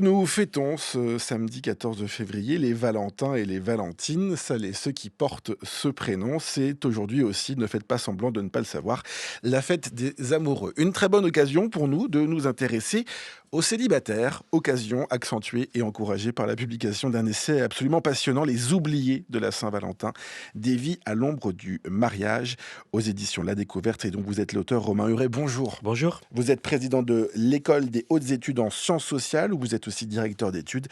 Nous fêtons ce samedi 14 février les Valentins et les Valentines, celles et ceux qui portent ce prénom. C'est aujourd'hui aussi, ne faites pas semblant de ne pas le savoir, la fête des amoureux. Une très bonne occasion pour nous de nous intéresser aux célibataires, occasion accentuée et encouragée par la publication d'un essai absolument passionnant, Les oubliés de la Saint-Valentin, des vies à l'ombre du mariage, aux éditions La Découverte, et dont vous êtes l'auteur, Romain Huret. Bonjour. Bonjour. Vous êtes président de l'École des hautes études en sciences sociales, où vous êtes aussi directeur d'études.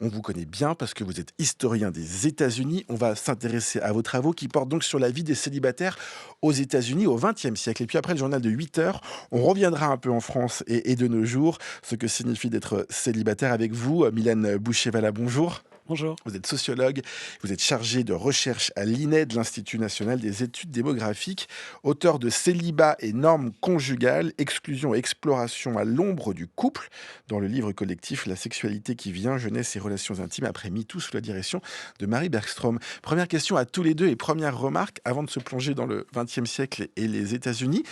On vous connaît bien parce que vous êtes historien des États-Unis. On va s'intéresser à vos travaux qui portent donc sur la vie des célibataires aux États-Unis au XXe siècle. Et puis après le journal de 8 heures, on reviendra un peu en France et de nos jours, ce que signifie d'être célibataire avec vous. Mylène Boucher-Valla, bonjour. Bonjour. Vous êtes sociologue, vous êtes chargé de recherche à l'INED, l'Institut national des études démographiques, auteur de Célibat et normes conjugales, exclusion et exploration à l'ombre du couple, dans le livre collectif La sexualité qui vient, jeunesse et relations intimes après MeToo, sous la direction de Marie Bergstrom. Première question à tous les deux et première remarque avant de se plonger dans le XXe siècle et les États-Unis.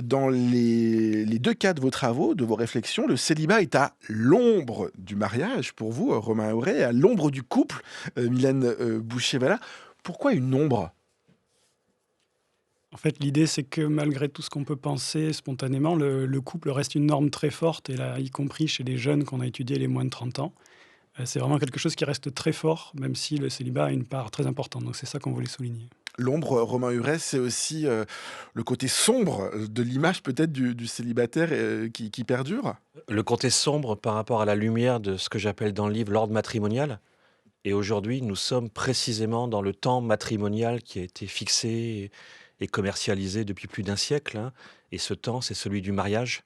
Dans les deux cas de vos travaux, de vos réflexions, le célibat est à l'ombre du mariage pour vous, Romain Auré, à l'ombre du couple, Mylène Boucher-Valla. Pourquoi une ombre? En fait, l'idée, c'est que malgré tout ce qu'on peut penser spontanément, le couple reste une norme très forte, et là, y compris chez les jeunes qu'on a étudiés, les moins de 30 ans. C'est vraiment quelque chose qui reste très fort, même si le célibat a une part très importante. Donc c'est ça qu'on voulait souligner. L'ombre, Romain Huret, c'est aussi le côté sombre de l'image peut-être du célibataire qui perdure. Le côté sombre par rapport à la lumière de ce que j'appelle dans le livre l'ordre matrimonial. Et aujourd'hui, nous sommes précisément dans le temps matrimonial qui a été fixé et commercialisé depuis plus d'un siècle, hein. Et ce temps, c'est celui du mariage,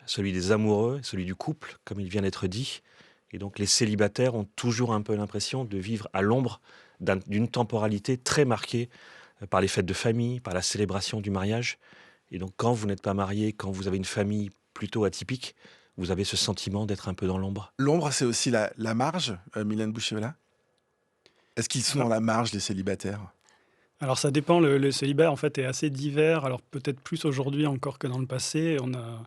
celui des amoureux, celui du couple, comme il vient d'être dit. Et donc les célibataires ont toujours un peu l'impression de vivre à l'ombre d'une temporalité très marquée par les fêtes de famille, par la célébration du mariage. Et donc quand vous n'êtes pas marié, quand vous avez une famille plutôt atypique, vous avez ce sentiment d'être un peu dans l'ombre. L'ombre, c'est aussi la marge, Mylène Boucher-Valla. Est-ce qu'ils sont dans Alors, la marge, les célibataires? alors ça dépend, le célibat en fait est assez divers, alors peut-être plus aujourd'hui encore que dans le passé. On a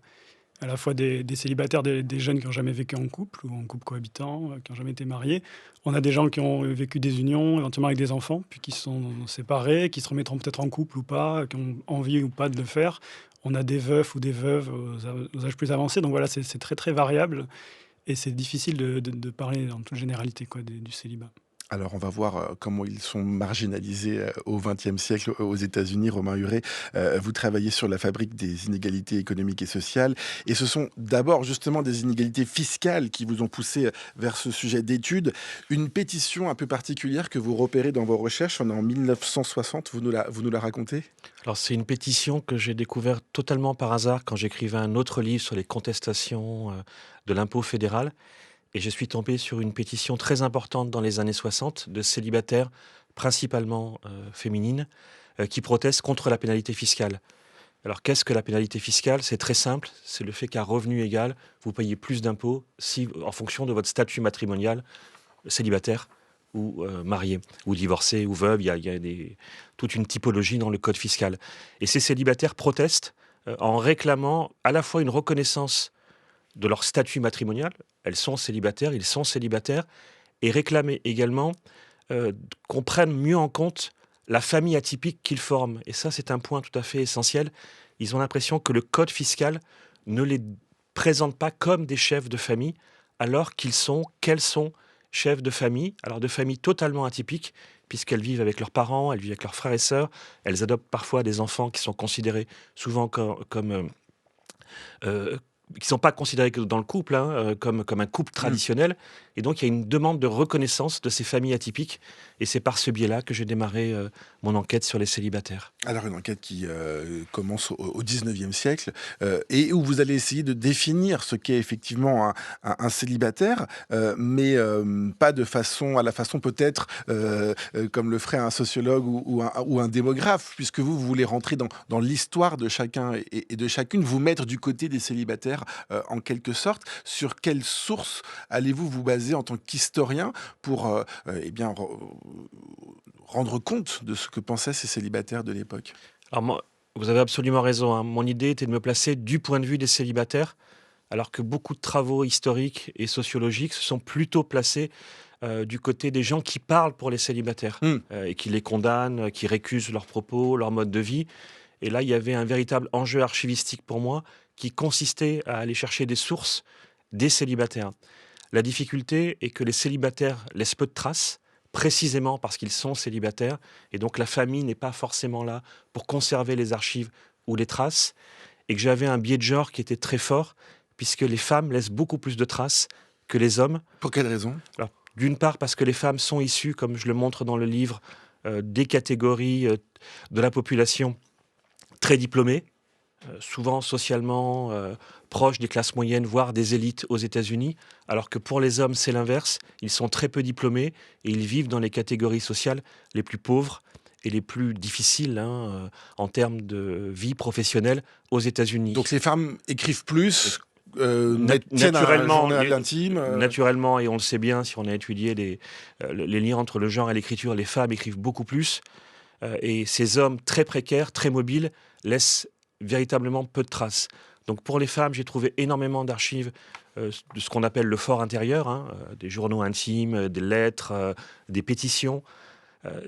à la fois des célibataires, des jeunes qui n'ont jamais vécu en couple ou en couple cohabitant, qui n'ont jamais été mariés. On a des gens qui ont vécu des unions, éventuellement avec des enfants, puis qui se sont séparés, qui se remettront peut-être en couple ou pas, qui ont envie ou pas de le faire. On a des veufs ou des veuves aux âges plus avancés. Donc voilà, c'est très très variable, et c'est difficile de parler en toute généralité quoi, du célibat. Alors, on va voir comment ils sont marginalisés au XXe siècle aux États-Unis. Romain Huret, vous travaillez sur la fabrique des inégalités économiques et sociales. Et ce sont d'abord justement des inégalités fiscales qui vous ont poussé vers ce sujet d'étude. Une pétition un peu particulière que vous repérez dans vos recherches, on est en 1960, vous nous la racontez? Alors c'est une pétition que j'ai découverte totalement par hasard quand j'écrivais un autre livre sur les contestations de l'impôt fédéral. Et je suis tombé sur une pétition très importante dans les années 60 de célibataires, principalement féminines, qui protestent contre la pénalité fiscale. Alors qu'est-ce que la pénalité fiscale? C'est très simple, c'est le fait qu'à revenu égal, vous payez plus d'impôts si, en fonction de votre statut matrimonial, célibataire ou marié, ou divorcé, ou veuve. Il y a toute une typologie dans le code fiscal. Et ces célibataires protestent en réclamant à la fois une reconnaissance de leur statut matrimonial, elles sont célibataires, ils sont célibataires, et réclamer également qu'on prenne mieux en compte la famille atypique qu'ils forment. Et ça, c'est un point tout à fait essentiel. Ils ont l'impression que le code fiscal ne les présente pas comme des chefs de famille, alors qu'elles sont chefs de famille, alors de familles totalement atypiques, puisqu'elles vivent avec leurs parents, elles vivent avec leurs frères et sœurs, elles adoptent parfois des enfants qui sont considérés souvent euh, qui sont pas considérés que dans le couple, hein, comme un couple traditionnel. Et donc, il y a une demande de reconnaissance de ces familles atypiques. Et c'est par ce biais-là que j'ai démarré mon enquête sur les célibataires. Alors une enquête qui commence au 19e siècle et où vous allez essayer de définir ce qu'est effectivement un célibataire, mais pas de façon à la façon peut-être comme le ferait un sociologue ou un démographe, puisque vous voulez rentrer dans l'histoire de chacun et de chacune, vous mettre du côté des célibataires en quelque sorte. Sur quelle source allez-vous vous baser en tant qu'historien pour eh bien, rendre compte de ce que pensaient ces célibataires de l'époque? Alors moi, vous avez absolument raison, hein. Mon idée était de me placer du point de vue des célibataires, alors que beaucoup de travaux historiques et sociologiques se sont plutôt placés du côté des gens qui parlent pour les célibataires Hmm. et qui les condamnent, qui récusent leurs propos, leur mode de vie. Et là, il y avait un véritable enjeu archivistique pour moi qui consistait à aller chercher des sources des célibataires. La difficulté est que les célibataires laissent peu de traces, précisément parce qu'ils sont célibataires, et donc la famille n'est pas forcément là pour conserver les archives ou les traces, et que j'avais un biais de genre qui était très fort, puisque les femmes laissent beaucoup plus de traces que les hommes. Pour quelle raison? Alors, d'une part parce que les femmes sont issues, comme je le montre dans le livre, des catégories de la population très diplômées, souvent socialement proches des classes moyennes, voire des élites aux États-Unis, alors que pour les hommes, c'est l'inverse. Ils sont très peu diplômés et ils vivent dans les catégories sociales les plus pauvres et les plus difficiles en termes de vie professionnelle aux États-Unis. Donc les femmes écrivent plus, tiennent un Naturellement, journal intime. naturellement, et on le sait bien si on a étudié les liens entre le genre et l'écriture, les femmes écrivent beaucoup plus. Et ces hommes très précaires, très mobiles, laissent véritablement peu de traces. Donc pour les femmes, j'ai trouvé énormément d'archives de ce qu'on appelle le fort intérieur, des journaux intimes, des lettres, des pétitions.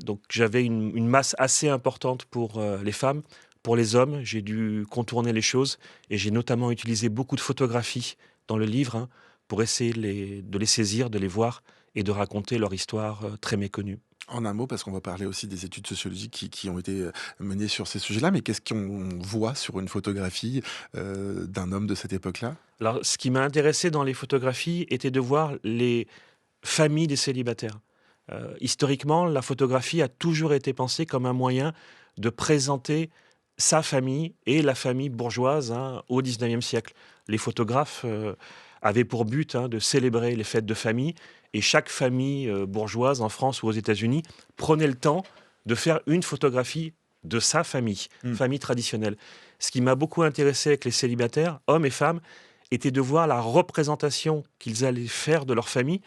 Donc j'avais une masse assez importante pour les femmes. Pour les hommes, j'ai dû contourner les choses et j'ai notamment utilisé beaucoup de photographies dans le livre pour essayer de les saisir, de les voir et de raconter leur histoire très méconnue. En un mot, parce qu'on va parler aussi des études sociologiques qui ont été menées sur ces sujets-là, mais qu'est-ce qu'on voit sur une photographie d'un homme de cette époque-là? Alors, ce qui m'a intéressé dans les photographies était de voir les familles des célibataires. Historiquement, la photographie a toujours été pensée comme un moyen de présenter sa famille et la famille bourgeoise au XIXe siècle. Les photographes avaient pour but de célébrer les fêtes de famille et chaque famille bourgeoise en France ou aux États-Unis prenait le temps de faire une photographie de sa famille, Hmm. famille traditionnelle. Ce qui m'a beaucoup intéressé avec les célibataires, hommes et femmes, était de voir la représentation qu'ils allaient faire de leur famille.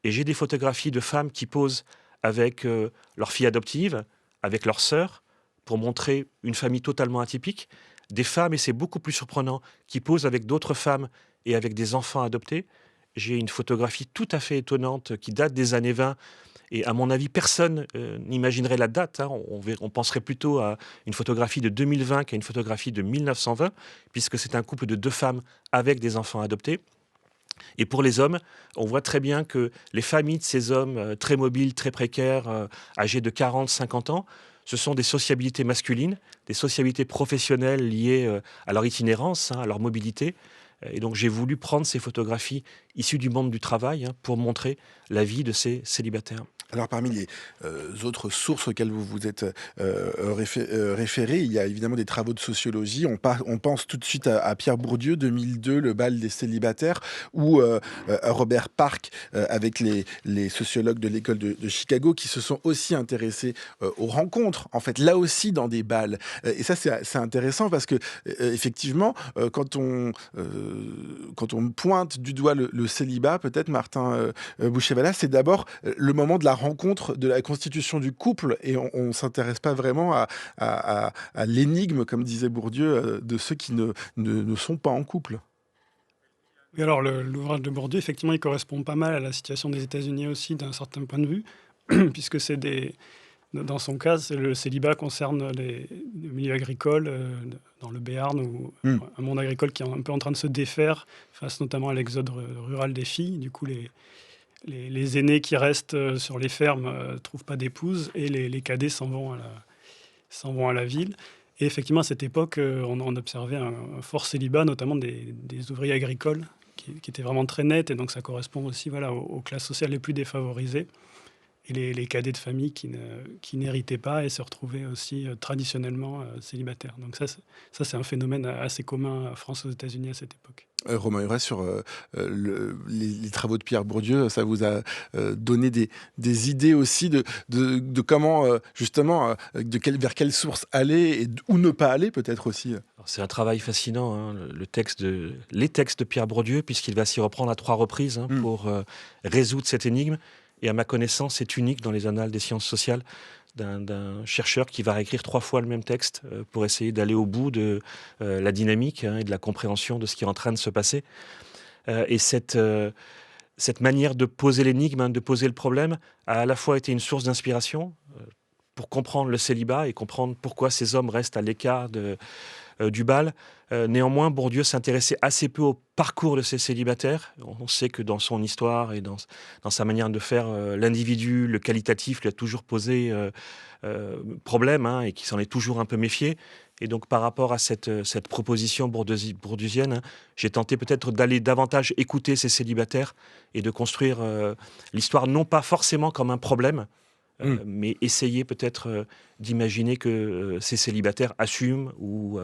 Et j'ai des photographies de femmes qui posent avec leur fille adoptive, avec leur sœur, pour montrer une famille totalement atypique. Des femmes, et c'est beaucoup plus surprenant, qui posent avec d'autres femmes et avec des enfants adoptés. J'ai une photographie tout à fait étonnante qui date des années 20. Et à mon avis, personne n'imaginerait la date. On penserait plutôt à une photographie de 2020 qu'à une photographie de 1920, puisque c'est un couple de deux femmes avec des enfants adoptés. Et pour les hommes, on voit très bien que les familles de ces hommes très mobiles, très précaires, âgés de 40, 50 ans, ce sont des sociabilités masculines, des sociabilités professionnelles liées à leur itinérance, à leur mobilité. Et donc j'ai voulu prendre ces photographies issues du monde du travail pour montrer la vie de ces célibataires. Alors, parmi les autres sources auxquelles vous vous êtes référé, il y a évidemment des travaux de sociologie. On pense tout de suite à Pierre Bourdieu, 2002, le bal des célibataires, ou à Robert Park, avec les sociologues de l'école de Chicago, qui se sont aussi intéressés aux rencontres, en fait, là aussi dans des bals. Et ça, c'est intéressant parce que, effectivement, quand on pointe du doigt le célibat, peut-être, Martin Boucher-Valas, c'est d'abord le moment de la rencontre, de la constitution du couple, et on ne s'intéresse pas vraiment à l'énigme, comme disait Bourdieu, de ceux qui ne sont pas en couple. Oui, alors l'ouvrage de Bourdieu, effectivement, il correspond pas mal à la situation des États-Unis aussi, d'un certain point de vue, puisque dans son cas, le célibat concerne le milieu agricole, dans le Béarn, ou Mm. un monde agricole qui est un peu en train de se défaire, face notamment à l'exode rural des filles. Du coup, les aînés qui restent sur les fermes ne trouvent pas d'épouse, et les cadets s'en vont à la ville. Et effectivement, à cette époque, on observait un fort célibat, notamment des ouvriers agricoles, qui étaient vraiment très nets. Et donc, ça correspond aussi, voilà, aux classes sociales les plus défavorisées. Et les cadets de famille qui n'héritaient pas et se retrouvaient aussi traditionnellement célibataires. Donc ça, c'est un phénomène assez commun en France, aux États-Unis à cette époque. Romain Huret, sur les travaux de Pierre Bourdieu, ça vous a donné des idées aussi de comment, justement, vers quelle source aller, et où ne pas aller, peut-être aussi. Alors, c'est un travail fascinant, les textes de Pierre Bourdieu, puisqu'il va s'y reprendre à 3 reprises Mm. pour résoudre cette énigme. Et à ma connaissance, c'est unique dans les annales des sciences sociales d'un chercheur qui va réécrire 3 fois le même texte pour essayer d'aller au bout de la dynamique et de la compréhension de ce qui est en train de se passer. Et cette manière de poser l'énigme, de poser le problème, a à la fois été une source d'inspiration pour comprendre le célibat et comprendre pourquoi ces hommes restent à l'écart du bal. Néanmoins, Bourdieu s'intéressait assez peu au parcours de ces célibataires. On sait que dans son histoire et dans sa manière de faire, l'individu, le qualitatif, lui a toujours posé problème et qui s'en est toujours un peu méfié. Et donc, par rapport à cette proposition bourdieusienne, j'ai tenté peut-être d'aller davantage écouter ces célibataires et de construire l'histoire non pas forcément comme un problème, mais essayer peut-être d'imaginer que ces célibataires assument ou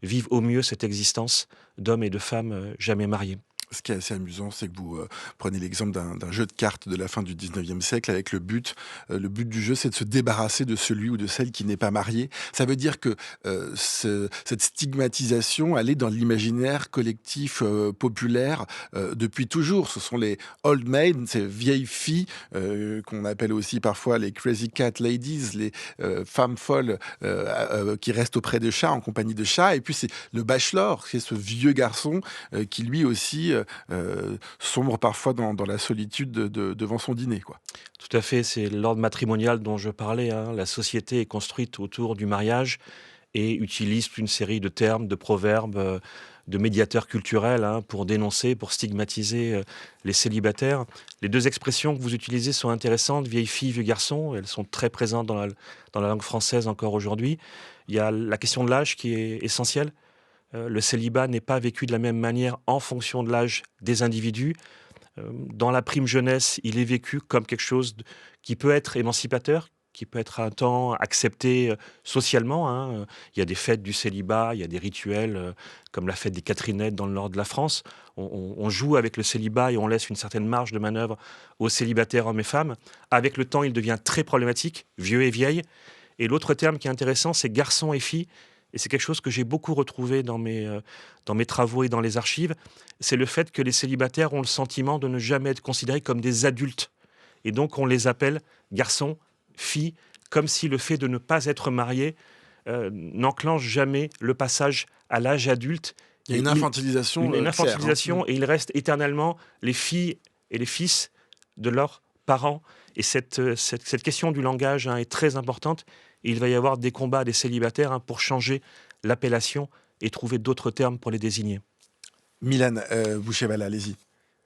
vivent au mieux cette existence d'hommes et de femmes jamais mariés. Ce qui est assez amusant, c'est que vous prenez l'exemple d'un jeu de cartes de la fin du 19e siècle avec le but du jeu, c'est de se débarrasser de celui ou de celle qui n'est pas marié. Ça veut dire que cette stigmatisation, elle est dans l'imaginaire collectif populaire depuis toujours. Ce sont les old maids, ces vieilles filles qu'on appelle aussi parfois les crazy cat ladies, les femmes folles qui restent auprès de chats, en compagnie de chats. Et puis c'est le bachelor, c'est ce vieux garçon qui lui aussi sombre parfois dans la solitude devant son dîner, quoi. Tout à fait, c'est l'ordre matrimonial dont je parlais. La société est construite autour du mariage et utilise toute une série de termes, de proverbes, de médiateurs culturels pour dénoncer, pour stigmatiser les célibataires. Les 2 expressions que vous utilisez sont intéressantes, vieille fille, vieux garçon. Elles sont très présentes dans la langue française encore aujourd'hui. Il y a la question de l'âge qui est essentielle. Le célibat n'est pas vécu de la même manière en fonction de l'âge des individus. Dans la prime jeunesse, il est vécu comme quelque chose qui peut être émancipateur, qui peut être un temps accepté socialement. Il y a des fêtes du célibat, il y a des rituels comme la fête des Catherinettes dans le nord de la France. On joue avec le célibat et on laisse une certaine marge de manœuvre aux célibataires hommes et femmes. Avec le temps, il devient très problématique, vieux et vieille. Et l'autre terme qui est intéressant, c'est garçon et fille. Et c'est quelque chose que j'ai beaucoup retrouvé dans mes travaux et dans les archives. C'est le fait que les célibataires ont le sentiment de ne jamais être considérés comme des adultes. Et donc, on les appelle garçons, filles, comme si le fait de ne pas être marié n'enclenche jamais le passage à l'âge adulte. Il y a une infantilisation. Une infantilisation, claire, et ils restent éternellement les filles et les fils de leurs parents. Et cette question du langage est très importante. Et il va y avoir des combats des célibataires pour changer l'appellation et trouver d'autres termes pour les désigner. Milan Bouchevala, allez-y.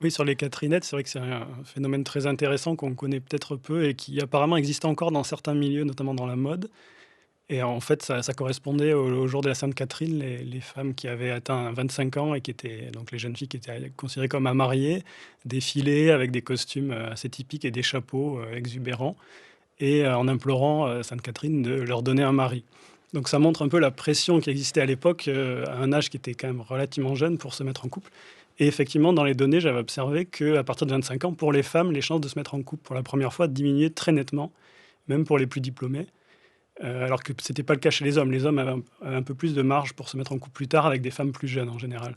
Oui, sur les Catherinettes, c'est vrai que c'est un phénomène très intéressant qu'on connaît peut-être peu et qui apparemment existe encore dans certains milieux, notamment dans la mode. Et en fait, ça correspondait au jour de la Sainte Catherine, les femmes qui avaient atteint 25 ans et qui étaient, donc les jeunes filles qui étaient considérées comme à marier, défilaient avec des costumes assez typiques et des chapeaux exubérants, et en implorant Sainte Catherine de leur donner un mari. Donc ça montre un peu la pression qui existait à l'époque, à un âge qui était quand même relativement jeune pour se mettre en couple. Et effectivement, dans les données, j'avais observé qu'à partir de 25 ans, pour les femmes, les chances de se mettre en couple pour la première fois diminuaient très nettement, même pour les plus diplômés. Alors que ce n'était pas le cas chez les hommes. Les hommes avaient un peu plus de marge pour se mettre en couple plus tard avec des femmes plus jeunes en général.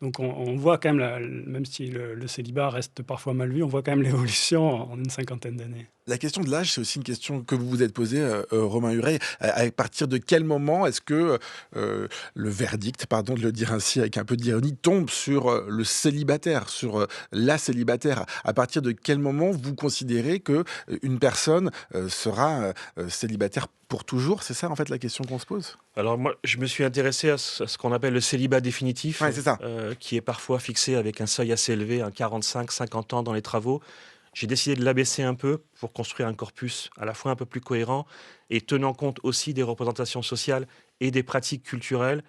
Donc on voit quand même, même si le célibat reste parfois mal vu, on voit quand même l'évolution en une cinquantaine d'années. La question de l'âge, c'est aussi une question que vous vous êtes posée, Romain Huret. À partir de quel moment est-ce que le verdict, pardon de le dire ainsi avec un peu d'ironie, tombe sur le célibataire, sur la célibataire? À partir de quel moment vous considérez qu'une personne sera célibataire pour toujours? C'est ça, en fait, la question qu'on se pose? Alors moi, je me suis intéressé à ce qu'on appelle le célibat définitif, Ouais, c'est ça. qui est parfois fixé avec un seuil assez élevé, 45-50 ans dans les travaux. J'ai décidé de l'abaisser un peu pour construire un corpus à la fois un peu plus cohérent et tenant compte aussi des représentations sociales et des pratiques culturelles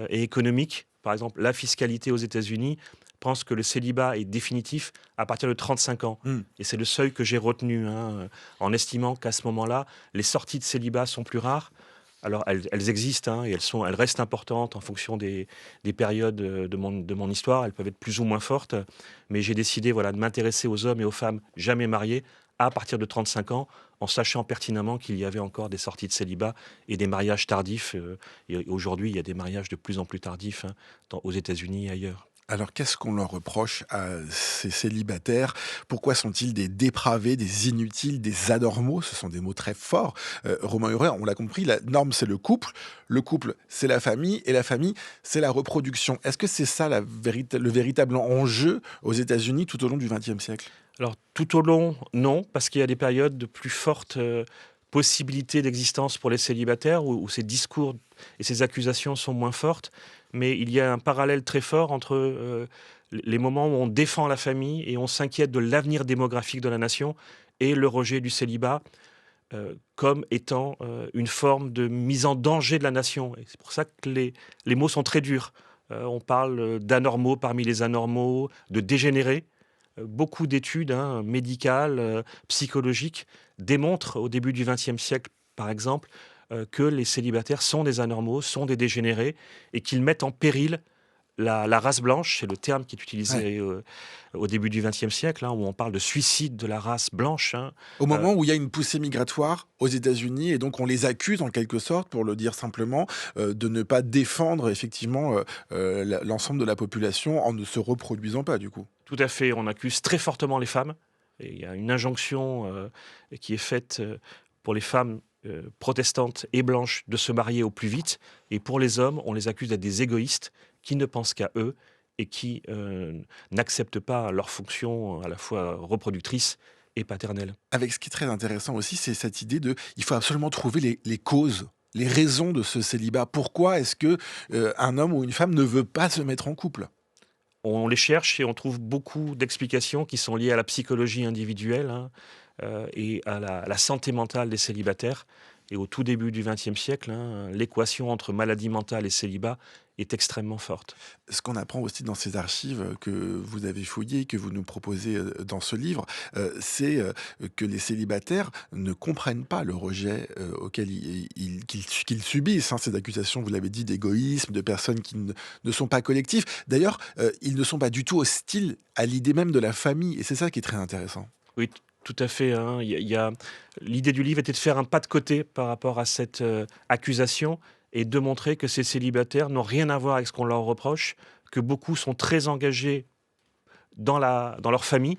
et économiques. Par exemple, la fiscalité aux États-Unis pense que le célibat est définitif à partir de 35 ans. Et c'est le seuil que j'ai retenu, en estimant qu'à ce moment-là, les sorties de célibat sont plus rares. Alors, elles existent et elles restent importantes en fonction des périodes de mon histoire. Elles peuvent être plus ou moins fortes. Mais j'ai décidé de m'intéresser aux hommes et aux femmes jamais mariés à partir de 35 ans, en sachant pertinemment qu'il y avait encore des sorties de célibat et des mariages tardifs. Et aujourd'hui, il y a des mariages de plus en plus tardifs aux États-Unis et ailleurs. Alors, qu'est-ce qu'on leur reproche à ces célibataires? Pourquoi sont-ils des dépravés, des inutiles, des anormaux? Ce sont des mots très forts. Romain Huret, on l'a compris, la norme, c'est le couple, c'est la famille, et la famille, c'est la reproduction. Est-ce que c'est ça le véritable enjeu aux États-Unis tout au long du XXe siècle? Alors, tout au long, non, parce qu'il y a des périodes de plus fortes possibilités d'existence pour les célibataires, où ces discours et ces accusations sont moins fortes. Mais il y a un parallèle très fort entre les moments où on défend la famille et on s'inquiète de l'avenir démographique de la nation et le rejet du célibat comme étant une forme de mise en danger de la nation. Et c'est pour ça que les mots sont très durs. On parle d'anormaux parmi les anormaux, de dégénérés. Beaucoup d'études médicales, psychologiques démontrent au début du XXe siècle, par exemple, que les célibataires sont des anormaux, sont des dégénérés et qu'ils mettent en péril la race blanche. C'est le terme qui est Ouais. utilisé au début du XXe siècle, où on parle de suicide de la race blanche. Au Euh, moment où il y a une poussée migratoire aux États-Unis et donc on les accuse en quelque sorte, pour le dire simplement, de ne pas défendre effectivement, l'ensemble de la population en ne se reproduisant pas du coup. Tout à fait, on accuse très fortement les femmes. Et il y a une injonction qui est faite pour les femmes protestantes et blanches de se marier au plus vite. Et pour les hommes, on les accuse d'être des égoïstes qui ne pensent qu'à eux et qui n'acceptent pas leur fonction à la fois reproductrice et paternelle. Avec ce qui est très intéressant aussi, c'est cette idée de il faut absolument trouver les causes, les raisons de ce célibat. Pourquoi est-ce que, un homme ou une femme ne veut pas se mettre en couple? On les cherche et on trouve beaucoup d'explications qui sont liées à la psychologie individuelle et à la santé mentale des célibataires. Et au tout début du XXe siècle, l'équation entre maladie mentale et célibat est extrêmement forte. Ce qu'on apprend aussi dans ces archives, que vous avez fouillées, que vous nous proposez, dans ce livre, c'est, que les célibataires ne comprennent pas le rejet, auquel qu'ils subissent, hein. Ces accusations, vous l'avez dit, d'égoïsme, de personnes qui ne sont pas collectives. D'ailleurs, ils ne sont pas du tout hostiles à l'idée même de la famille et c'est ça qui est très intéressant. Oui, tout à fait. L'idée du livre était de faire un pas de côté par rapport à cette accusation et de montrer que ces célibataires n'ont rien à voir avec ce qu'on leur reproche, que beaucoup sont très engagés dans leur famille.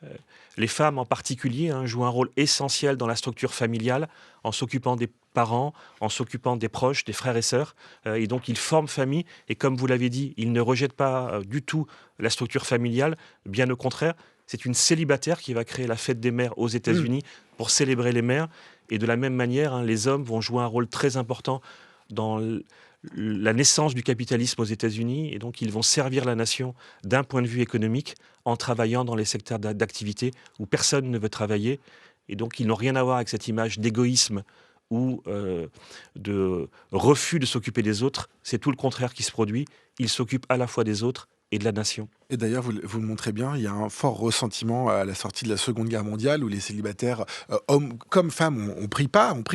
Euh, les femmes en particulier jouent un rôle essentiel dans la structure familiale, en s'occupant des parents, en s'occupant des proches, des frères et sœurs. Et donc ils forment famille. Et comme vous l'avez dit, ils ne rejettent pas du tout la structure familiale. Bien au contraire, c'est une célibataire qui va créer la fête des mères aux Mmh. États-Unis pour célébrer les mères. Et de la même manière, les hommes vont jouer un rôle très important dans la naissance du capitalisme aux États-Unis. Et donc ils vont servir la nation d'un point de vue économique en travaillant dans les secteurs d'activité où personne ne veut travailler. Et donc, ils n'ont rien à voir avec cette image d'égoïsme ou de refus de s'occuper des autres. C'est tout le contraire qui se produit. Ils s'occupent à la fois des autres et de la nation. Et d'ailleurs, vous le montrez bien, il y a un fort ressentiment à la sortie de la Seconde Guerre mondiale où les célibataires, hommes comme femmes, ont pris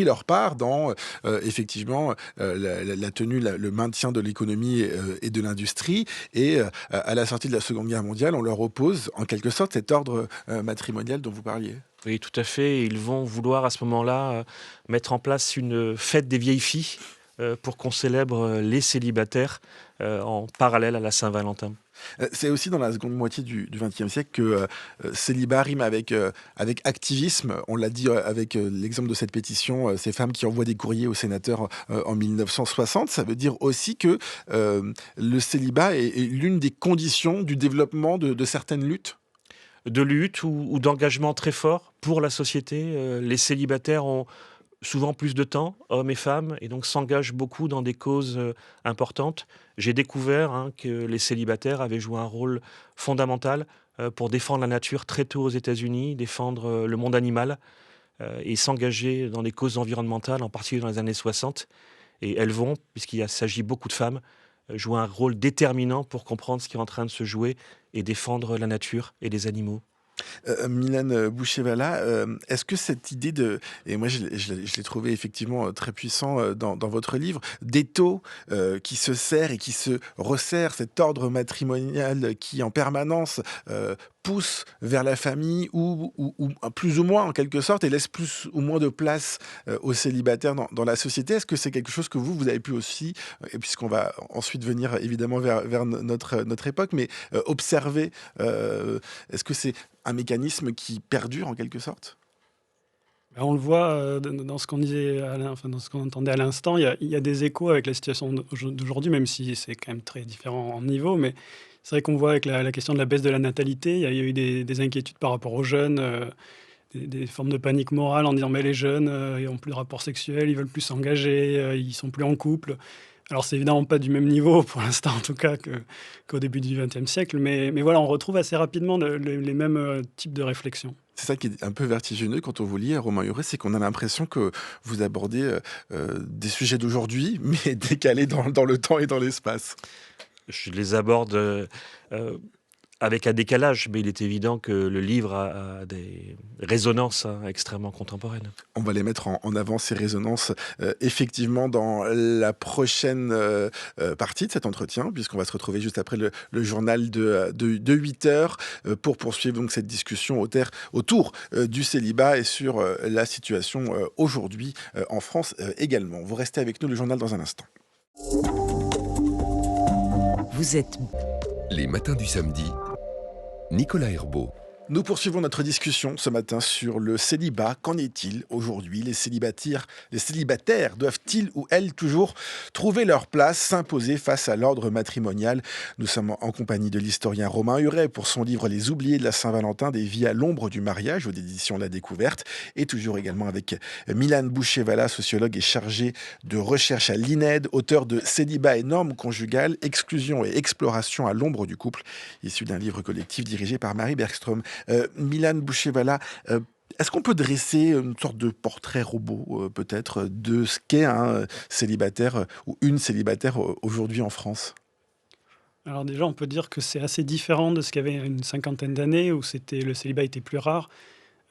leur part dans effectivement la tenue, le maintien de l'économie et de l'industrie. Et à la sortie de la Seconde Guerre mondiale, on leur oppose en quelque sorte cet ordre matrimonial dont vous parliez. Oui, tout à fait. Ils vont vouloir à ce moment-là mettre en place une fête des vieilles filles pour qu'on célèbre les célibataires en parallèle à la Saint-Valentin. C'est aussi dans la seconde moitié du XXe siècle que célibat rime avec activisme. On l'a dit avec l'exemple de cette pétition, ces femmes qui envoient des courriers aux sénateurs en 1960. Ça veut dire aussi que le célibat est l'une des conditions du développement de certaines luttes. De lutte ou d'engagement très fort pour la société. Les célibataires ont souvent plus de temps, hommes et femmes, et donc s'engagent beaucoup dans des causes importantes. J'ai découvert que les célibataires avaient joué un rôle fondamental pour défendre la nature très tôt aux États-Unis, défendre le monde animal et s'engager dans des causes environnementales, en particulier dans les années 60. Et elles vont, puisqu'il s'agit beaucoup de femmes, jouer un rôle déterminant pour comprendre ce qui est en train de se jouer et défendre la nature et les animaux. Mylène Bouchevalla, est-ce que cette idée de et moi je l'ai trouvé effectivement, très puissant, dans votre livre, d'étau, qui se serre et qui se resserre, cet ordre matrimonial qui en permanence, pousse vers la famille ou plus ou moins en quelque sorte et laisse plus ou moins de place aux célibataires dans la société. Est-ce que c'est quelque chose que vous avez pu aussi, et puisqu'on va ensuite venir évidemment vers notre époque, mais observer, est-ce que c'est un mécanisme qui perdure en quelque sorte? Ben, on le voit, dans ce qu'on disait enfin, dans ce qu'on entendait à l'instant, il y a des échos avec la situation d'aujourd'hui, même si c'est quand même très différent en niveau. Mais c'est vrai qu'on voit avec la question de la baisse de la natalité, il y a eu des inquiétudes par rapport aux jeunes, des formes de panique morale en disant: «Mais les jeunes, ils ont plus de rapports sexuels, ils veulent plus s'engager, ils sont plus en couple». Alors c'est évidemment pas du même niveau pour l'instant en tout cas qu'au début du XXe siècle, mais voilà, on retrouve assez rapidement les mêmes, types de réflexions. C'est ça qui est un peu vertigineux quand on vous lit, Romain Huret, c'est qu'on a l'impression que vous abordez des sujets d'aujourd'hui, mais décalés dans le temps et dans l'espace. Je les aborde avec un décalage, mais il est évident que le livre a des résonances extrêmement contemporaines. On va les mettre en avant, ces résonances, effectivement, dans la prochaine partie de cet entretien, puisqu'on va se retrouver juste après le journal de 8 heures pour poursuivre donc cette discussion autour du célibat et sur la situation aujourd'hui en France également. Vous restez avec nous, le journal dans un instant. Vous êtes Les matins du samedi, Nicolas Herbeau. Nous poursuivons notre discussion ce matin sur le célibat. Qu'en est-il aujourd'hui? Les célibataires doivent-ils ou elles toujours trouver leur place, s'imposer face à l'ordre matrimonial? Nous sommes en compagnie de l'historien Romain Huret pour son livre Les oubliés de la Saint-Valentin, des vies à l'ombre du mariage aux éditions La Découverte, et toujours également avec Milan Boucher-Valla, sociologue et chargé de recherche à l'INED, auteur de Célibat et normes conjugales, exclusion et exploration à l'ombre du couple, issu d'un livre collectif dirigé par Marie Bergström. Milan Boucher-Valla, est-ce qu'on peut dresser une sorte de portrait robot, peut-être, de ce qu'est un célibataire ou une célibataire aujourd'hui en France? Alors déjà, on peut dire que c'est assez différent de ce qu'il y avait il y a une cinquantaine d'années où le célibat était plus rare.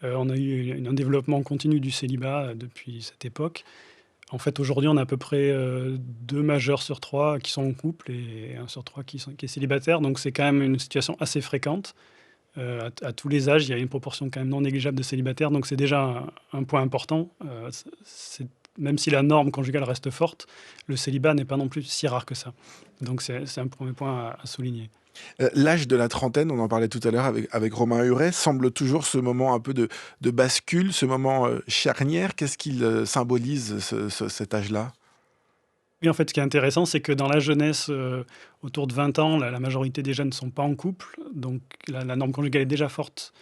On a eu un développement continu du célibat depuis cette époque. En fait, aujourd'hui, on a à peu près 2 majeurs sur 3 qui sont en couple et 1 sur 3 qui est célibataire. Donc c'est quand même une situation assez fréquente. À tous les âges, il y a une proportion quand même non négligeable de célibataires, donc c'est déjà un point important. Même si la norme conjugale reste forte, le célibat n'est pas non plus si rare que ça. Donc c'est un premier point à souligner. L'âge de la trentaine, on en parlait tout à l'heure avec Romain Huret, semble toujours ce moment un peu de bascule, ce moment charnière. Qu'est-ce qu'il symbolise, cet âge-là? Oui, en fait, ce qui est intéressant, c'est que dans la jeunesse, autour de 20 ans, la majorité des jeunes ne sont pas en couple, donc la norme conjugale est déjà forte,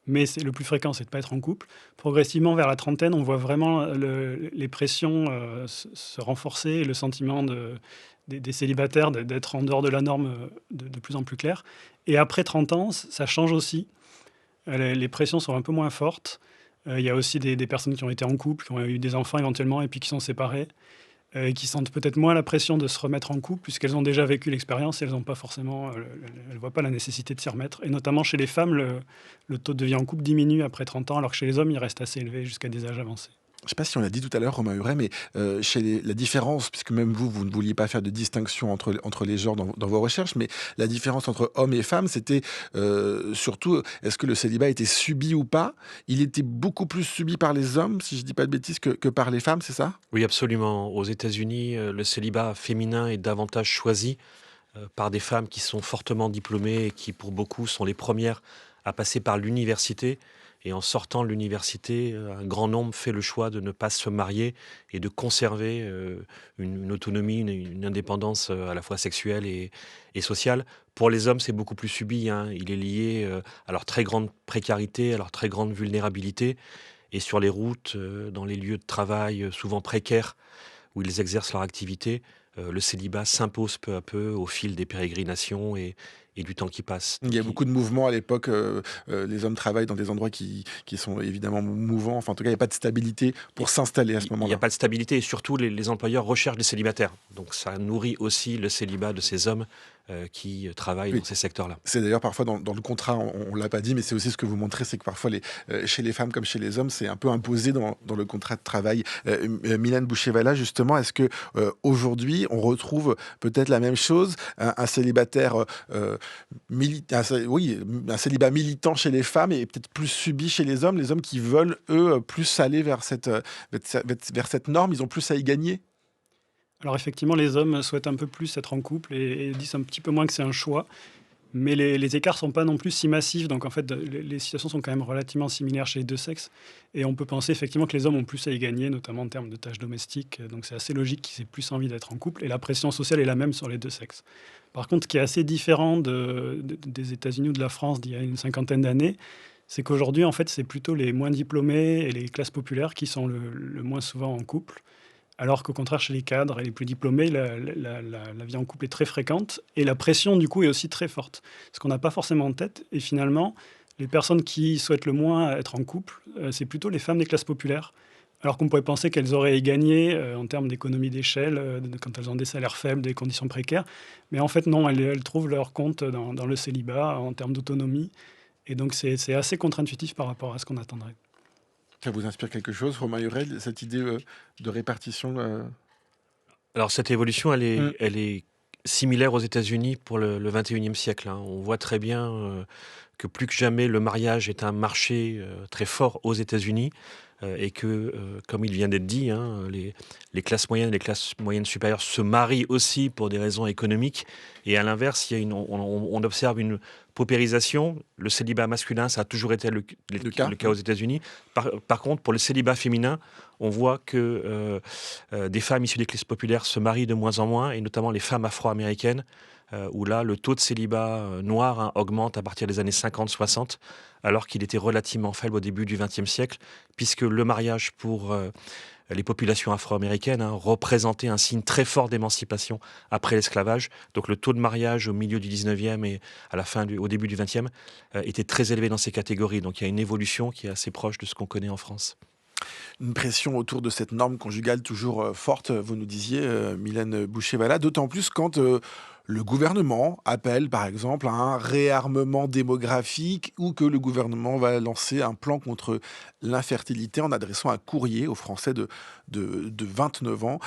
mais c'est le plus fréquent, c'est de ne pas être en couple. Progressivement, vers la trentaine, on voit vraiment les pressions se renforcer et le sentiment des célibataires d'être en dehors de la norme de plus en plus clair. Et après 30 ans, ça change aussi. Les pressions sont un peu moins fortes. Il y a aussi des personnes qui ont été en couple, qui ont eu des enfants éventuellement, et puis qui sont séparées. Et qui sentent peut-être moins la pression de se remettre en couple, puisqu'elles ont déjà vécu l'expérience et elles n'ont pas forcément, elles voient pas la nécessité de s'y remettre. Et notamment chez les femmes, le taux de vie en couple diminue après 30 ans, alors que chez les hommes, il reste assez élevé jusqu'à des âges avancés. Je ne sais pas si on l'a dit tout à l'heure, Romain Huret, mais la différence, puisque même vous ne vouliez pas faire de distinction entre les genres dans vos recherches, mais la différence entre hommes et femmes, c'était surtout, est-ce que le célibat était subi ou pas? Il était beaucoup plus subi par les hommes, si je ne dis pas de bêtises, que par les femmes, c'est ça? Oui, absolument. Aux États-Unis, le célibat féminin est davantage choisi par des femmes qui sont fortement diplômées et qui, pour beaucoup, sont les premières à passer par l'université. Et en sortant de l'université, un grand nombre fait le choix de ne pas se marier et de conserver une autonomie, une indépendance à la fois sexuelle et sociale. Pour les hommes, c'est beaucoup plus subi, hein. Il est lié à leur très grande précarité, à leur très grande vulnérabilité. Et sur les routes, dans les lieux de travail souvent précaires où ils exercent leur activité, le célibat s'impose peu à peu au fil des pérégrinations et du temps qui passe. Il y a beaucoup de mouvements à l'époque. Les hommes travaillent dans des endroits qui sont évidemment mouvants. Enfin, en tout cas, il n'y a pas de stabilité pour s'installer à ce Il n'y moment-là. a pas de stabilité et surtout les employeurs recherchent des célibataires. Donc ça nourrit aussi le célibat de ces hommes qui travaillent dans ces secteurs-là. C'est d'ailleurs parfois dans le contrat, on ne l'a pas dit, mais c'est aussi ce que vous montrez, c'est que parfois, chez les femmes comme chez les hommes, c'est un peu imposé dans le contrat de travail. Milan Boucher-Valla, justement, est-ce que aujourd'hui on retrouve peut-être la même chose, un célibataire un célibat militant chez les femmes et peut-être plus subi chez les hommes qui veulent, eux, plus aller vers cette norme, ils ont plus à y gagner? Alors effectivement, les hommes souhaitent un peu plus être en couple et disent un petit peu moins que c'est un choix. Mais les écarts sont pas non plus si massifs, donc en fait, les situations sont quand même relativement similaires chez les 2 sexes et on peut penser effectivement que les hommes ont plus à y gagner, notamment en termes de tâches domestiques, donc c'est assez logique qu'ils aient plus envie d'être en couple et la pression sociale est la même sur les 2 sexes. Par contre, ce qui est assez différent des États-Unis ou de la France d'il y a une cinquantaine d'années, c'est qu'aujourd'hui, en fait, c'est plutôt les moins diplômés et les classes populaires qui sont le moins souvent en couple. Alors qu'au contraire, chez les cadres et les plus diplômés, la vie en couple est très fréquente et la pression, du coup, est aussi très forte. Ce qu'on n'a pas forcément en tête. Et finalement, les personnes qui souhaitent le moins être en couple, c'est plutôt les femmes des classes populaires. Alors qu'on pourrait penser qu'elles auraient gagné en termes d'économie d'échelle, quand elles ont des salaires faibles, des conditions précaires. Mais en fait, non, elles trouvent leur compte dans le célibat en termes d'autonomie. Et donc, c'est assez contre-intuitif par rapport à ce qu'on attendrait. Ça vous inspire quelque chose, Romain Hurel, cette idée de répartition Alors cette évolution, Mm. elle est similaire aux États-Unis pour le 21e siècle, hein. On voit très bien que plus que jamais, le mariage est un marché très fort aux États-Unis et que, comme il vient d'être dit, hein, les classes moyennes et les classes moyennes supérieures se marient aussi pour des raisons économiques. Et à l'inverse, il y a on observe une paupérisation. Le célibat masculin, ça a toujours été Le cas. le cas aux États-Unis. Par contre, pour le célibat féminin, on voit que des femmes issues des classes populaires se marient de moins en moins, et notamment les femmes afro-américaines, où là, le taux de célibat noir, hein, augmente à partir des années 50-60, alors qu'il était relativement faible au début du XXe siècle, puisque le mariage pour les populations afro-américaines, hein, représentait un signe très fort d'émancipation après l'esclavage. Donc le taux de mariage au milieu du 19e et au début du 20e était très élevé dans ces catégories. Donc il y a une évolution qui est assez proche de ce qu'on connaît en France. Une pression autour de cette norme conjugale toujours forte, vous nous disiez, Mylène Boucher-Valla, d'autant plus quand le gouvernement appelle, par exemple, à un réarmement démographique ou que le gouvernement va lancer un plan contre l'infertilité en adressant un courrier aux Français de 29 ans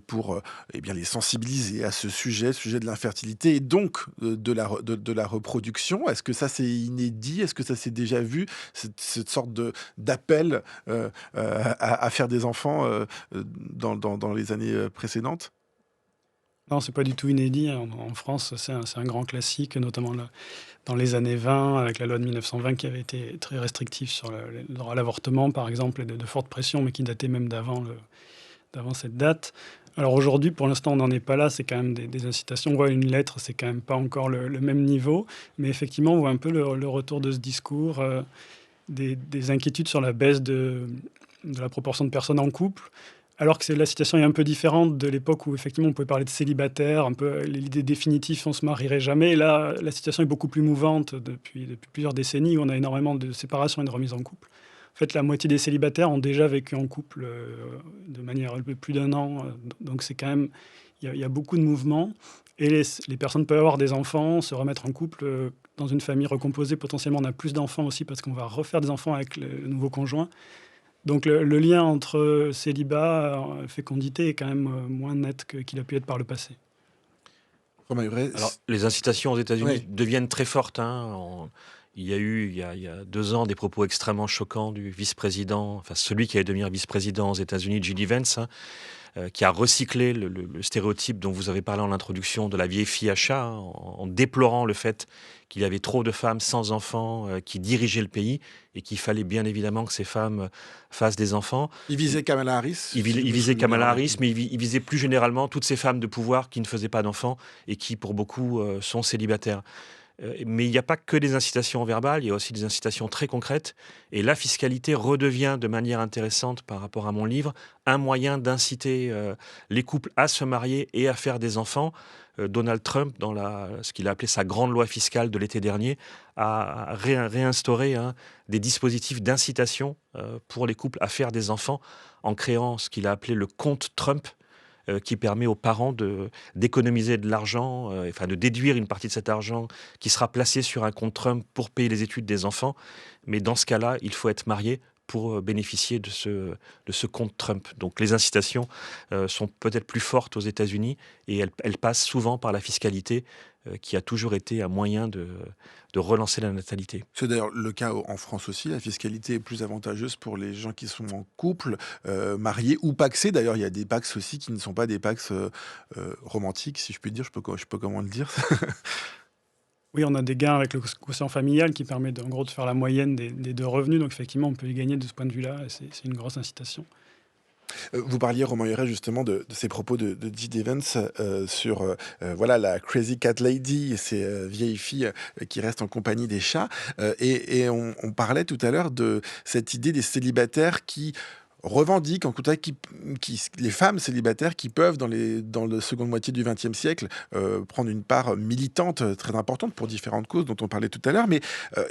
pour eh bien, les sensibiliser à ce sujet de l'infertilité et donc de la reproduction. Est-ce que ça c'est inédit? Est-ce que ça s'est déjà vu, cette sorte d'appel à faire des enfants dans les années précédentes? Non, c'est pas du tout inédit. En France, c'est un grand classique, notamment dans les années 20, avec la loi de 1920 qui avait été très restrictive sur le droit à l'avortement, par exemple, et de fortes pressions, mais qui dataient même d'avant cette date. Alors aujourd'hui, pour l'instant, on n'en est pas là. C'est quand même des incitations. On voit une lettre, c'est quand même pas encore le même niveau. Mais effectivement, on voit un peu le retour de ce discours, des inquiétudes sur la baisse de la proportion de personnes en couple. Alors que la situation est un peu différente de l'époque où effectivement on pouvait parler de célibataire, un peu l'idée définitive on se marierait jamais. Et là, la situation est beaucoup plus mouvante depuis plusieurs décennies où on a énormément de séparations et de remises en couple. En fait, la moitié des célibataires ont déjà vécu en couple de manière un peu plus d'un an. Donc c'est quand même, il y a beaucoup de mouvements. Et les personnes peuvent avoir des enfants, se remettre en couple dans une famille recomposée. Potentiellement, on a plus d'enfants aussi parce qu'on va refaire des enfants avec le nouveau conjoint. Donc le lien entre célibat et fécondité est quand même moins net qu'il a pu être par le passé. Romain Hurel, Alors, les incitations aux États-Unis Oui. deviennent très fortes, hein. Il y a eu, il y a 2 ans, des propos extrêmement choquants du vice-président, enfin celui qui allait devenir vice-président aux États-Unis, J.D. Vance, hein, qui a recyclé le stéréotype dont vous avez parlé en introduction de la vieille fille à chat, hein, en déplorant le fait qu'il y avait trop de femmes sans enfants qui dirigeaient le pays et qu'il fallait bien évidemment que ces femmes fassent des enfants. il visait Kamala Harris. Il visait Kamala Harris, mais il visait plus généralement toutes ces femmes de pouvoir qui ne faisaient pas d'enfants et qui, pour beaucoup, sont célibataires. Mais il n'y a pas que des incitations verbales, il y a aussi des incitations très concrètes. Et la fiscalité redevient, de manière intéressante par rapport à mon livre, un moyen d'inciter les couples à se marier et à faire des enfants. Donald Trump, dans ce qu'il a appelé sa grande loi fiscale de l'été dernier, a réinstauré des dispositifs d'incitation pour les couples à faire des enfants en créant ce qu'il a appelé le compte Trump, qui permet aux parents d'économiser de l'argent, enfin de déduire une partie de cet argent qui sera placé sur un compte Trump pour payer les études des enfants. Mais dans ce cas-là, il faut être marié pour bénéficier de ce compte Trump. Donc les incitations sont peut-être plus fortes aux États-Unis et elles passent souvent par la fiscalité qui a toujours été un moyen de relancer la natalité. C'est d'ailleurs le cas en France aussi. La fiscalité est plus avantageuse pour les gens qui sont en couple, mariés ou pacsés. D'ailleurs, il y a des pacs aussi qui ne sont pas des pacs romantiques, si je puis dire. Je sais pas comment le dire. Oui, on a des gains avec le quotient familial qui permet en gros de faire la moyenne des deux revenus. Donc effectivement, on peut y gagner de ce point de vue-là. Et c'est une grosse incitation. Vous parliez, Romain Huret, justement de ces propos de Dee Evans sur voilà, la Crazy Cat Lady, ces vieilles filles qui restent en compagnie des chats. Et on parlait tout à l'heure de cette idée des célibataires qui revendiquent, en tout cas, les femmes célibataires qui peuvent, dans la seconde moitié du XXe siècle, prendre une part militante très importante pour différentes causes dont on parlait tout à l'heure. Mais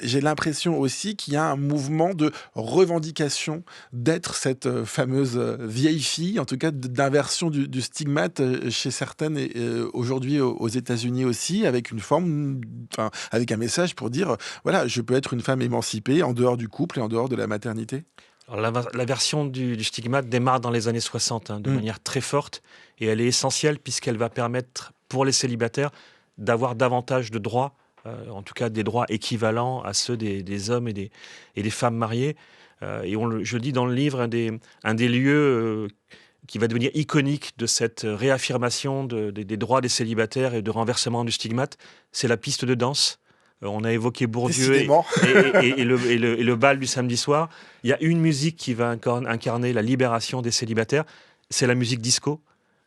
j'ai l'impression aussi qu'il y a un mouvement de revendication d'être cette fameuse vieille fille, en tout cas d'inversion du stigmate chez certaines, et aujourd'hui aux États-Unis aussi, avec une forme, enfin, avec un message pour dire, voilà, je peux être une femme émancipée en dehors du couple et en dehors de la maternité. Alors, la version du stigmate démarre dans les années 60 de manière très forte, et elle est essentielle puisqu'elle va permettre pour les célibataires d'avoir davantage de droits, en tout cas des droits équivalents à ceux des hommes et des femmes mariées. Et je le dis dans le livre, un des lieux qui va devenir iconique de cette réaffirmation des droits des célibataires et de renversement du stigmate, c'est la piste de danse. On a évoqué Bourdieu Décidément. et le bal du samedi soir. Il y a une musique qui va incarner la libération des célibataires, c'est la musique disco.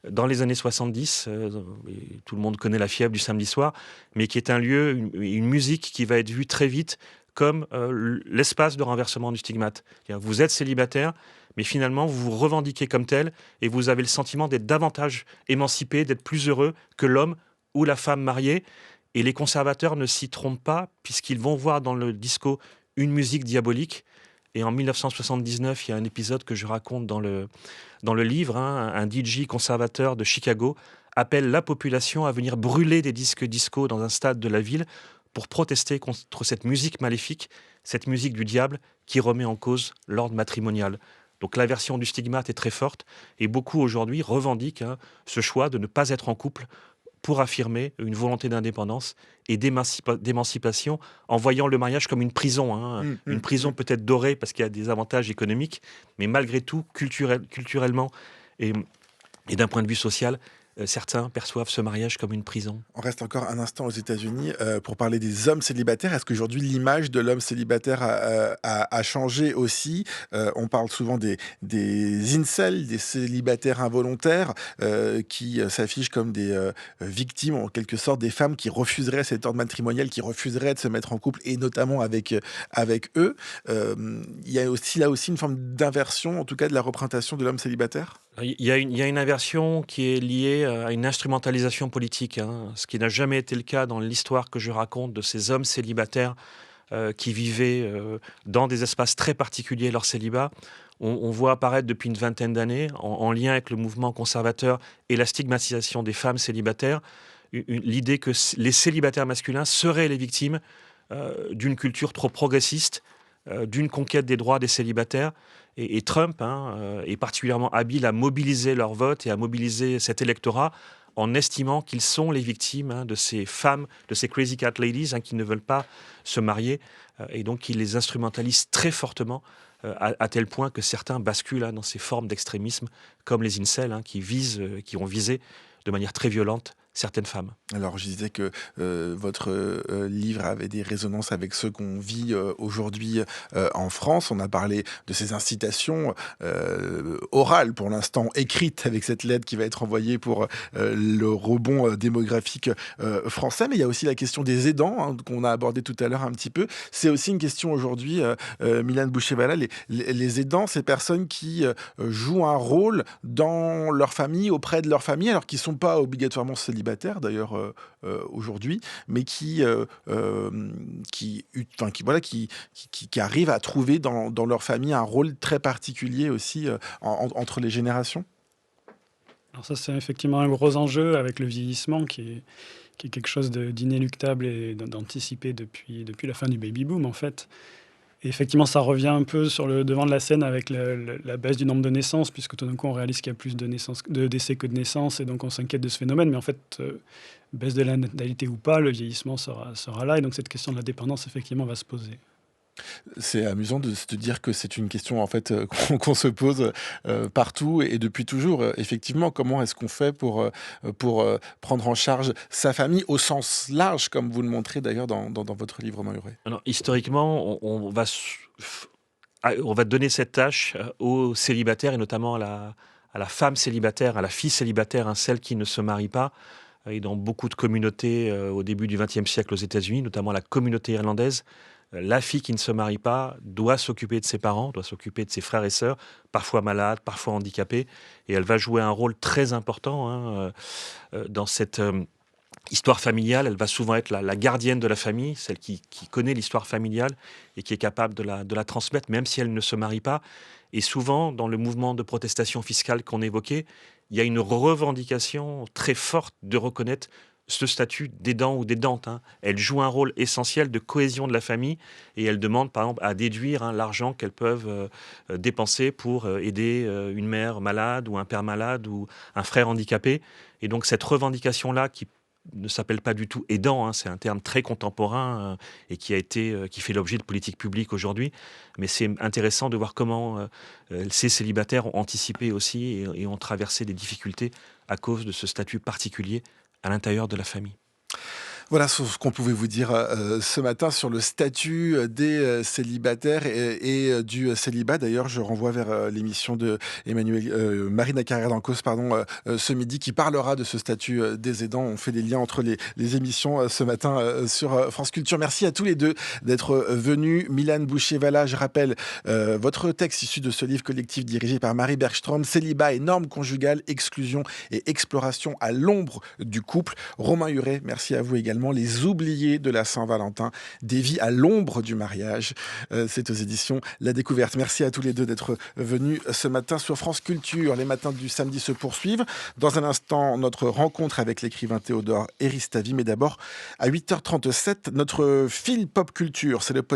Dans les années 70, tout le monde connaît la fièvre du samedi soir, mais qui est un lieu, une musique qui va être vue très vite comme l'espace de renversement du stigmate. Vous êtes célibataire, mais finalement, vous vous revendiquez comme tel, et vous avez le sentiment d'être davantage émancipé, d'être plus heureux que l'homme ou la femme mariée. Et les conservateurs ne s'y trompent pas, puisqu'ils vont voir dans le disco une musique diabolique. Et en 1979, il y a un épisode que je raconte dans le livre. Un DJ conservateur de Chicago appelle la population à venir brûler des disques disco dans un stade de la ville pour protester contre cette musique maléfique, cette musique du diable qui remet en cause l'ordre matrimonial. Donc la version du stigmate est très forte, et beaucoup aujourd'hui revendiquent ce choix de ne pas être en couple pour affirmer une volonté d'indépendance et d'émancipation, en voyant le mariage comme une prison. Une prison peut-être dorée parce qu'il y a des avantages économiques, mais malgré tout, culturellement et d'un point de vue social, certains perçoivent ce mariage comme une prison. On reste encore un instant aux États-Unis pour parler des hommes célibataires. Est-ce qu'aujourd'hui l'image de l'homme célibataire a changé aussi? On parle souvent des incels, des célibataires involontaires qui s'affichent comme des victimes, en quelque sorte, des femmes qui refuseraient cet ordre matrimonial, qui refuseraient de se mettre en couple, et notamment avec eux. Il y a aussi là aussi une forme d'inversion, en tout cas de la représentation de l'homme célibataire. Il y a une inversion qui est liée à une instrumentalisation politique, ce qui n'a jamais été le cas dans l'histoire que je raconte de ces hommes célibataires qui vivaient dans des espaces très particuliers leur célibat. On voit apparaître depuis une vingtaine d'années, en lien avec le mouvement conservateur et la stigmatisation des femmes célibataires, l'idée que les célibataires masculins seraient les victimes d'une culture trop progressiste, d'une conquête des droits des célibataires. Et Trump est particulièrement habile à mobiliser leur vote et à mobiliser cet électorat en estimant qu'ils sont les victimes de ces femmes, de ces crazy cat ladies qui ne veulent pas se marier. Et donc, il les instrumentalise très fortement à tel point que certains basculent dans ces formes d'extrémisme, comme les incels qui ont visé de manière très violente certaines femmes. Alors, je disais que votre livre avait des résonances avec ceux qu'on vit aujourd'hui en France. On a parlé de ces incitations orales, pour l'instant écrites, avec cette lettre qui va être envoyée pour le rebond démographique français. Mais il y a aussi la question des aidants, qu'on a abordé tout à l'heure un petit peu. C'est aussi une question aujourd'hui, Mylène Boucher-Valla, les aidants, ces personnes qui jouent un rôle dans leur famille, auprès de leur famille, alors qu'ils ne sont pas obligatoirement célibataires d'ailleurs aujourd'hui, mais qui arrivent à trouver dans leur famille un rôle très particulier aussi entre les générations. Alors ça, c'est effectivement un gros enjeu avec le vieillissement qui est quelque chose d'inéluctable et d'anticipé depuis la fin du baby-boom, en fait. Et effectivement, ça revient un peu sur le devant de la scène avec la baisse du nombre de naissances, puisque tout d'un coup, on réalise qu'il y a plus de décès que de naissances, et donc on s'inquiète de ce phénomène. Mais en fait, baisse de la natalité ou pas, le vieillissement sera là, et donc cette question de la dépendance, effectivement, va se poser. C'est amusant de se dire que c'est une question en fait qu'on se pose partout et depuis toujours. Effectivement, comment est-ce qu'on fait pour prendre en charge sa famille au sens large, comme vous le montrez d'ailleurs dans votre livre, Romain Huret. Alors, historiquement, on va donner cette tâche aux célibataires et notamment à la femme célibataire, à la fille célibataire, hein, celle qui ne se marie pas. Et dans beaucoup de communautés au début du XXe siècle aux États-Unis, notamment la communauté irlandaise, la fille qui ne se marie pas doit s'occuper de ses parents, doit s'occuper de ses frères et sœurs, parfois malades, parfois handicapés, et elle va jouer un rôle très important dans cette histoire familiale. Elle va souvent être la gardienne de la famille, celle qui connaît l'histoire familiale et qui est capable de la transmettre, même si elle ne se marie pas. Et souvent, dans le mouvement de protestation fiscale qu'on évoquait, il y a une revendication très forte de reconnaître ce statut d'aidant ou d'aidante. Elle joue un rôle essentiel de cohésion de la famille et elle demande, par exemple, à déduire l'argent qu'elles peuvent dépenser pour aider une mère malade ou un père malade ou un frère handicapé. Et donc, cette revendication-là qui ne s'appelle pas du tout aidant, c'est un terme très contemporain et qui fait l'objet de politiques publiques aujourd'hui. Mais c'est intéressant de voir comment ces célibataires ont anticipé aussi et ont traversé des difficultés à cause de ce statut particulier à l'intérieur de la famille. Voilà ce qu'on pouvait vous dire ce matin sur le statut des célibataires et du célibat. D'ailleurs, je renvoie vers l'émission de Marina Carrère-Dancos ce midi qui parlera de ce statut des aidants. On fait des liens entre les émissions ce matin sur France Culture. Merci à tous les deux d'être venus. Milan Boucher-Valla, je rappelle votre texte issu de ce livre collectif dirigé par Marie Bergstrom, Célibat et normes conjugales, exclusion et exploration à l'ombre du couple. Romain Huret, merci à vous également. Les oubliés de la Saint-Valentin, des vies à l'ombre du mariage. C'est aux éditions La Découverte. Merci à tous les deux d'être venus ce matin sur France Culture. Les matins du samedi se poursuivent. Dans un instant, notre rencontre avec l'écrivain Théodore Eristavi. Mais d'abord, à 8h37, notre fil pop culture. C'est le